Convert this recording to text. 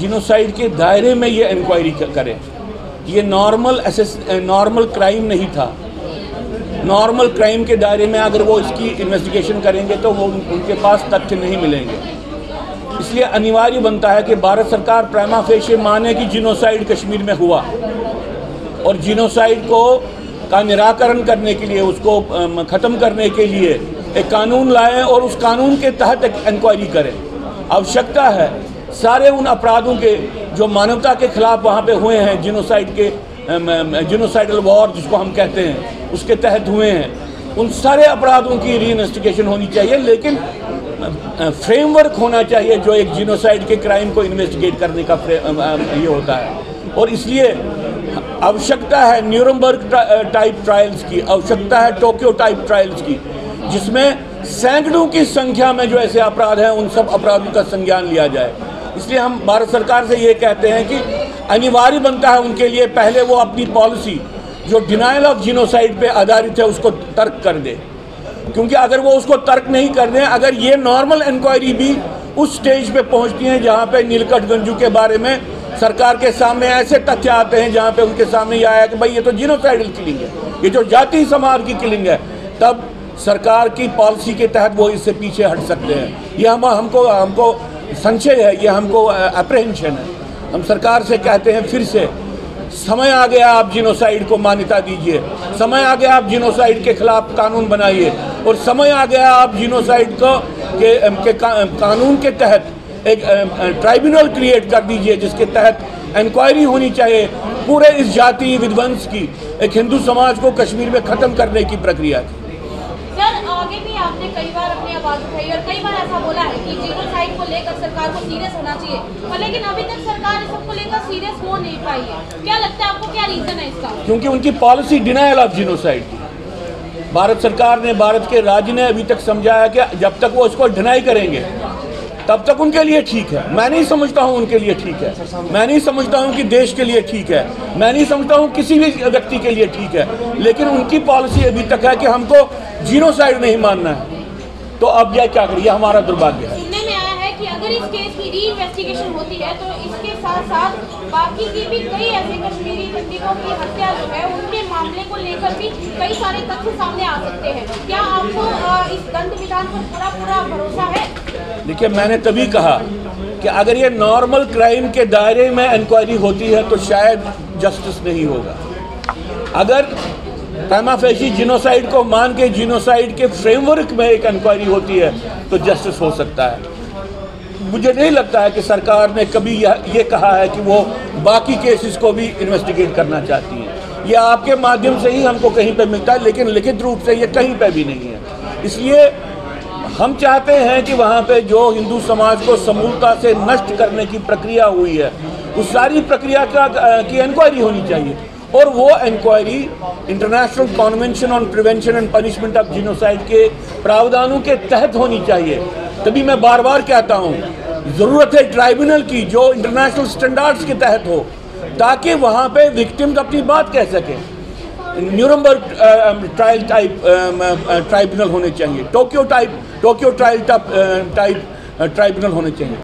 Genocide के दायरे में ये इंक्वायरी करें। ये नॉर्मल क्राइम नहीं था। नॉर्मल क्राइम के दायरे में अगर वो इसकी इन्वेस्टिगेशन करेंगे तो वो उनके पास तथ्य नहीं मिलेंगे। इसलिए अनिवार्य बनता है कि भारत सरकार प्राइमा फेशिये माने कि जीनोसाइड कश्मीर में हुआ और जीनोसाइड का निराकरण करने के लिए, उसको ख़त्म करने के लिए एक कानून लाएं और उस कानून के तहत एक इंक्वायरी करें। आवश्यकता है सारे उन अपराधों के जो मानवता के खिलाफ वहाँ पे हुए हैं, जीनोसाइडल वॉर जिसको हम कहते हैं, उसके तहत हुए हैं, उन सारे अपराधों की री-इन्वेस्टिगेशन होनी चाहिए। लेकिन फ्रेमवर्क होना चाहिए जो एक जीनोसाइड के क्राइम को इन्वेस्टिगेट करने का ये होता है। और इसलिए आवश्यकता है न्यूरमबर्ग टाइप ट्रायल्स की, आवश्यकता है टोक्यो टाइप ट्रायल्स की, जिसमें सैकड़ों की संख्या में जो ऐसे अपराध हैं उन सब अपराधों का संज्ञान लिया जाए। इसलिए हम भारत सरकार से ये कहते हैं कि अनिवार्य बनता है उनके लिए पहले वो अपनी पॉलिसी जो डिनायल ऑफ जीनोसाइड पे आधारित है उसको तर्क कर दे, क्योंकि अगर वो उसको तर्क नहीं कर दें, अगर ये नॉर्मल इंक्वायरी भी उस स्टेज पे पहुंचती है जहाँ पे नीलकंठ गंजू के बारे में सरकार के सामने ऐसे तथ्य आते हैं जहाँ पे उनके सामने ये आया कि भाई ये तो जीनोसाइडल किलिंग है, ये जो जाति समाज की किलिंग है, तब सरकार की पॉलिसी के तहत वो इससे पीछे हट सकते हैं। ये हमको संशय है, ये हमको अप्रहेंशन है। हम सरकार से कहते हैं फिर से, समय आ गया आप जीनोसाइड को मान्यता दीजिए, समय आ गया आप जीनोसाइड के खिलाफ कानून बनाइए और समय आ गया आप जीनोसाइड के कानून के तहत एक ट्राइब्यूनल क्रिएट कर दीजिए जिसके तहत इंक्वायरी होनी चाहिए पूरे इस जाति विध्वंस की, एक हिंदू समाज को कश्मीर में ख़त्म करने की प्रक्रिया की। सर, आगे भी आपने कई बार अपनी आवाज़ उठाई और कई बार ऐसा बोला है कि जीनोसाइड को लेकर सरकार को सीरियस होना चाहिए, और लेकिन अभी तक सरकार इस सबको लेकर सीरियस हो नहीं पाई है। क्या लगता है आपको, क्या रीज़न है इसका? क्योंकि उनकी पॉलिसी डिनायल ऑफ जीनोसाइड की। भारत सरकार ने, भारत के राज्य ने अभी तक समझाया कि जब तक वो इसको डिनाई करेंगे तब तक उनके लिए ठीक है। मैं नहीं समझता हूँ उनके लिए ठीक है, मैं नहीं समझता हूँ कि देश के लिए ठीक है, मैं नहीं समझता हूँ किसी भी व्यक्ति के लिए ठीक है, लेकिन उनकी पॉलिसी अभी तक है कि हमको जीनोसाइड नहीं मानना है। तो अब यह क्या करिए, हमारा दुर्भाग्य है। सुनने में आया है कि अगर इस केस की री-इन्वेस्टिगेशन होती है तो इसके साथ साथ बाकी की भी कई ऐसे कश्मीरी पंडितों की हत्या जो है उनके मामले को लेकर भी कई सारे तथ्य सामने आ सकते हैं। क्या आपको इस दंड विधान पर पूरा भरोसा है? देखिए, मैंने तभी कहा कि अगर ये नॉर्मल क्राइम के दायरे में इंक्वायरी होती है तो शायद जस्टिस नहीं होगा। अगर प्राइमा फेशी जीनोसाइड को मान के जीनोसाइड के फ्रेमवर्क में एक इंक्वायरी होती है तो जस्टिस हो सकता है। मुझे नहीं लगता है कि सरकार ने कभी ये कहा है कि वो बाकी केसेस को भी इन्वेस्टिगेट करना चाहती है। ये आपके माध्यम से ही हमको कहीं पे मिलता है, लेकिन लिखित रूप से ये कहीं पे भी नहीं है। इसलिए हम चाहते हैं कि वहाँ पे जो हिंदू समाज को समूलता से नष्ट करने की प्रक्रिया हुई है उस सारी प्रक्रिया की इंक्वायरी होनी चाहिए, और वो inquiry international convention on prevention and punishment of genocide के प्रावधानों के तहत होनी चाहिए। तभी मैं बार बार कहता हूँ, ज़रूरत है ट्राइब्यूनल की जो इंटरनेशनल स्टैंडर्ड्स के तहत हो, ताकि वहाँ पे विक्टिम्स अपनी बात कह सकें। न्यूरमबर्ग ट्रायल टाइप ट्राइब्यूनल होने चाहिए, टोक्यो ट्रायल टाइप ट्राइब्यूनल होने चाहिए।